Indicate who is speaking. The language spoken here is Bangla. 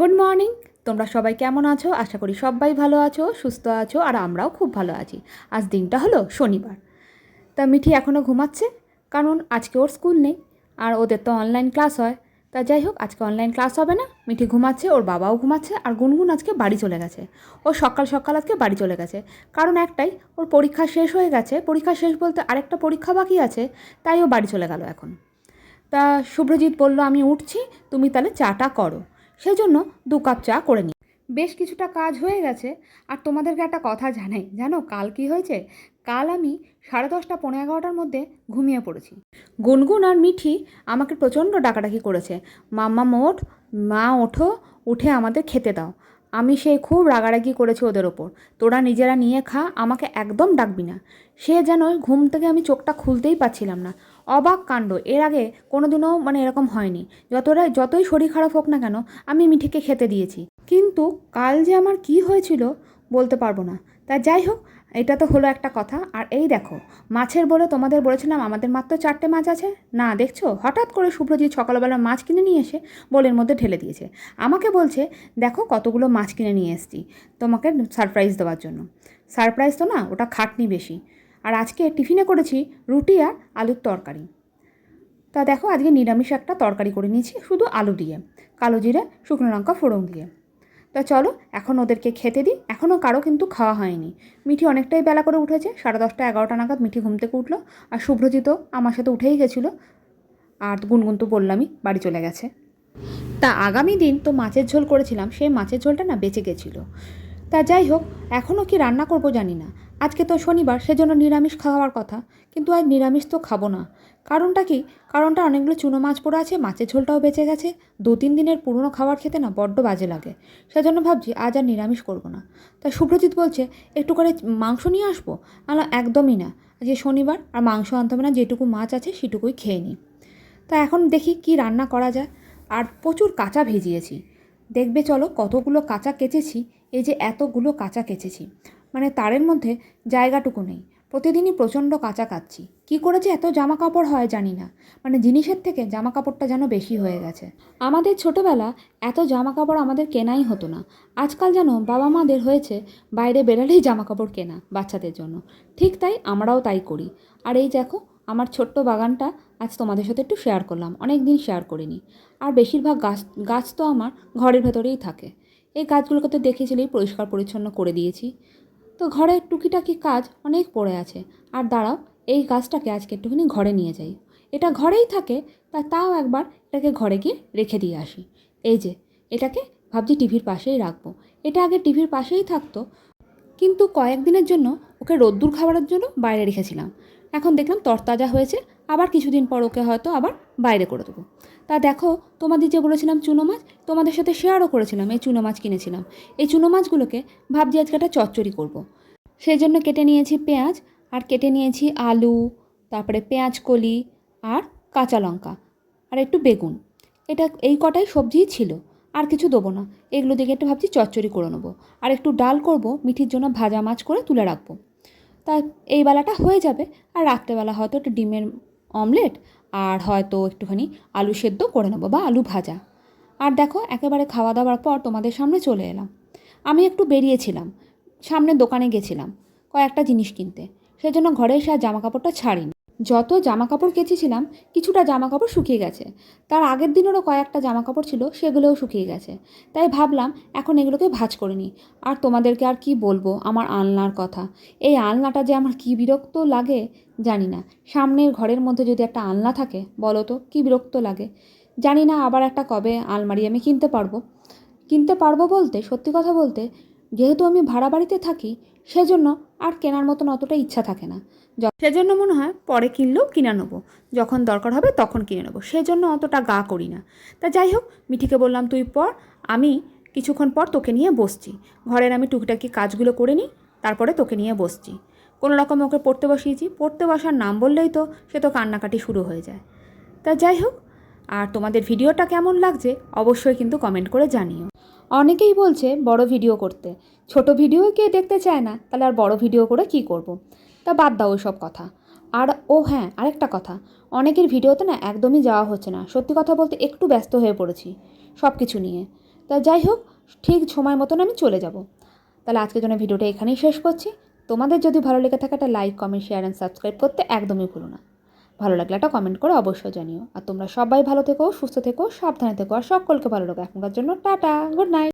Speaker 1: Good morning. তোমরা সবাই কেমন আছো? আশা করি সবাই ভালো আছো, সুস্থ আছো, আর আমরাও খুব ভালো আছি। আজ দিনটা হলো শনিবার। তা মিঠি এখনও ঘুমাচ্ছে, কারণ আজকে ওর স্কুল নেই আর ওদের তো অনলাইন ক্লাস হয়। তা যাই হোক, আজকে অনলাইন ক্লাস হবে না, মিঠি ঘুমাচ্ছে, ওর বাবাও ঘুমাচ্ছে, আর গুনগুন আজকে বাড়ি চলে গেছে। ও সকাল সকাল আজকে বাড়ি চলে গেছে, কারণ একটাই, ওর পরীক্ষা শেষ হয়ে গেছে। পরীক্ষা শেষ বলতে আরেকটা পরীক্ষা বাকি আছে, তাই ও বাড়ি চলে গেল এখন। তা শুভ্রজিৎ বলল, আমি উঠছি, তুমি তাহলে চাটা করো। সেজন্য 2 কাপ চা করে নিই। বেশ কিছুটা কাজ হয়ে গেছে। আর তোমাদেরকে একটা কথা জানো কাল কি হয়েছে? কাল আমি 10:30 পৌনে 11টার মধ্যে ঘুমিয়ে পড়েছি। গুনগুন আর মিঠি আমাকে প্রচণ্ড ডাকাডাকি করেছে, মাম্মা ওঠ, মা ওঠো, উঠে আমাদের খেতে দাও। আমি সেই খুব রাগারাগি করেছি ওদের ওপর, তোরা নিজেরা নিয়ে খা, আমাকে একদম ডাকবি না। সে যেন ঘুম থেকে আমি চোখটা খুলতেই পারছিলাম না। অবাক কাণ্ড, এর আগে কোনোদিনও এরকম হয়নি। যতই শরীর খারাপ হোক না কেন, আমি মিঠিকে খেতে দিয়েছি। কিন্তু কাল যে আমার কি হয়েছিল বলতে পারবো না। তা যাই হোক, এটা তো হলো একটা কথা। আর এই দেখো, মাছের বলে তোমাদের বলেছিলাম আমাদের মাত্র 4টে মাছ আছে না, দেখছো হঠাৎ করে শুভ্রজিৎ সকালবেলা মাছ কিনে নিয়ে এসে বোলের মধ্যে ঢেলে দিয়েছে। আমাকে বলছে, দেখো কতগুলো মাছ কিনে নিয়ে এসেছি তোমাকে সারপ্রাইজ দেওয়ার জন্য। সারপ্রাইজ তো না, ওটা খাটনি বেশি। আর আজকে টিফিনে করেছি রুটি আর আলুর তরকারি। তা দেখো, আজকে নিরামিষ একটা তরকারি করে নিয়েছি, শুধু আলু দিয়ে, কালো জিরে শুকনো লঙ্কা ফোড়ন দিয়ে। তা চলো এখন ওদেরকে খেতে দিই। এখনও কারো কিন্তু খাওয়া হয়নি। মিঠি অনেকটাই বেলা করে উঠেছে, 10:30 11টা নাগাদ মিঠি ঘুম থেকে উঠলো। আর শুভ্রজিৎও আমার সাথে উঠেই গেছিলো। আর গুনগুন তো বললামই বাড়ি চলে গেছে। তা আগামী দিন তো মাছের ঝোল করেছিলাম, সেই মাছের ঝোলটা না বেঁচে গেছিলো। তা যাই হোক, এখনও কি রান্না করব জানি না। আজকে তো শনিবার, সেজন্য নিরামিষ খাওয়ার কথা, কিন্তু আজ নিরামিষ তো খাবো না। কারণটা কি? কারণটা অনেকগুলো চুনো মাছ পড়ে আছে, মাছের ঝোলটাও বেঁচে গেছে। 2-3 দিনের পুরনো খাবার খেতে না বড্ড বাজে লাগে। সেজন্য ভাবছি আজ আর নিরামিষ করব না। তা শুভ্রজিৎ বলছে, একটু করে মাংস নিয়ে আসবো। আলো একদমই না, আজকে শনিবার, আর মাংস আনতে হবে না, যেটুকু মাছ আছে সেটুকুই খেয়ে নিই। তা এখন দেখি কি রান্না করা যায়। আর প্রচুর কাঁচা ভেজিয়েছি, দেখবে চলো কতগুলো কাঁচা কেচেছি। এই যে এতগুলো কাঁচা কেচেছি, তারের মধ্যে জায়গাটুকু নেই। প্রতিদিনই প্রচণ্ড কাঁচা কাচ্ছি। কী করে যে এত জামা কাপড় হয় জানি না, জিনিসের থেকে জামা কাপড়টা যেন বেশি হয়ে গেছে। আমাদের ছোটোবেলা এত জামা কাপড় আমাদের কেনাই হতো না। আজকাল যেন বাবা মাদের হয়েছে বাইরে বেরালেই জামা কাপড় কেনা বাচ্চাদের জন্য। ঠিক তাই আমরাও তাই করি। আর এই দেখো, আমার ছোট্ট বাগানটা আজ তোমাদের সাথে একটু শেয়ার করলাম, অনেক দিন শেয়ার করিনি। আর বেশিরভাগ গাছ তো আমার ঘরের ভেতরেই থাকে। এই গাছগুলোকে তো দেখেছিলেই পরিষ্কার পরিচ্ছন্ন করে দিয়েছি। তো ঘরে টুকিটাকি কাজ অনেক পড়ে আছে। আর দাঁড়াও, এই গাছটাকে আজকে একটুখানি ঘরে নিয়ে যাই। এটা ঘরেই থাকে, তাও একবার এটাকে ঘরে গিয়ে রেখে দিয়ে আসি। এই যে এটাকে ভাবছি টিভির পাশেই রাখবো। এটা আগে টিভির পাশেই থাকতো, কিন্তু কয়েকদিনের জন্য ওকে রোদ্দুর খাওয়ার জন্য বাইরে রেখেছিলাম। এখন দেখলাম তরতাজা হয়েছে, আবার কিছুদিন পর ওকে হয়তো আবার বাইরে করে দেবো। তা দেখো, তোমাদের যে বলেছিলাম চুনো মাছ, তোমাদের সাথে শেয়ারও করেছিলাম, এই চুনো মাছ কিনেছিলাম। এই চুনো মাছগুলোকে ভাবছি আজকে একটা চচ্চড়ি করব। সেই জন্য কেটে নিয়েছি পেঁয়াজ, আর কেটে নিয়েছি আলু, তারপরে পেঁয়াজ কলি, আর কাঁচা লঙ্কা, আর একটু বেগুন। এই কটাই সবজিই ছিল, আর কিছু দেবো না। এগুলো দিকে একটু ভাবছি চচ্চড়ি করে নেবো। আর একটু ডাল করব, মিঠির জন্য ভাজা মাছ করে তুলে রাখবো। তা এই বেলাটা হয়ে যাবে। আর রাত্রেবেলা হয়তো একটু ডিমের অমলেট, আর হয়তো একটুখানি আলু সেদ্ধ করে নেবো, বা আলু ভাজা। আর দেখো, একেবারে খাওয়া দাওয়ার পর তোমাদের সামনে চলে এলাম। আমি একটু বেরিয়েছিলাম, সামনের দোকানে গেছিলাম কয়েকটা জিনিস কিনতে। সেজন্য ঘরে এসে আর জামাকাপড়টা ছাড়িনি। যত জামাকাপড় কেচেছিলাম, কিছুটা জামাকাপড় শুকিয়ে গেছে। তার আগের দিনেরও কয়েকটা জামাকাপড় ছিল, সেগুলোও শুকিয়ে গেছে। তাই ভাবলাম এখন এগুলোকে ভাঁজ করে নিই। আর তোমাদেরকে আর কি বলবো আমার আলনার কথা। এই আলনাটা যে আমার কি বিরক্ত লাগে জানি না। সামনের ঘরের মধ্যে যদি একটা আলনা থাকে, বলো তো কী বিরক্ত লাগে। জানি না আবার একটা কবে আলমারি আমি কিনতে পারবো বলতে, সত্যি কথা বলতে, যেহেতু আমি ভাড়া বাড়িতে থাকি, সেজন্য আর কেনার মতন অতটা ইচ্ছা থাকে না। সেজন্য মনে হয় পরে কিনলেও কিনে নেবো, যখন দরকার হবে তখন কিনে নেবো, সেজন্য অতটা গা করি না। তা যাই হোক, মিঠিকে বললাম তুই পর, আমি কিছুক্ষণ পর তোকে নিয়ে বসছি। ঘরের আমি টুকিটাকি কাজগুলো করে নিই, তারপরে তোকে নিয়ে বসছি। কোনো রকমে ওকে পড়তে বসিয়েছি। পড়তে বসার নাম বললেই তো সে তো কান্নাকাটি শুরু হয়ে যায়। তা যাই হোক, আর তোমাদের ভিডিওটা কেমন লাগছে অবশ্যই কিন্তু কমেন্ট করে জানিও। অনেকেই বলছে বড় ভিডিও করতে, ছোট ভিডিও কে দেখতে চায় না, তাহলে আর বড় ভিডিও করে কি করব। তা বাদ দাও ওইসব কথা। আর ও হ্যাঁ, আরেকটা কথা, অনেকের ভিডিওতে না একদমই যাওয়া হচ্ছে না। সত্যি কথা বলতে একটু ব্যস্ত হয়ে পড়েছি সব কিছু নিয়ে। তা তা যাই হোক, ঠিক সময় মতন আমি চলে যাব। তাহলে আজকের জন্য ভিডিওটা এখানেই শেষ করছি। তোমাদের যদি ভালো লেগে থাকে একটা like, comment, share and subscribe করতে একদমই ভুলো না। ভালো লাগলে একটা কমেন্ট করে অবশ্যই জানিও। আর তোমরা সবাই ভালো থেকো, সুস্থ থেকো, সাবধানে থেকো, আর সকলকে ভালো লাগো। এখনকার জন্য টাটা, গুড নাইট।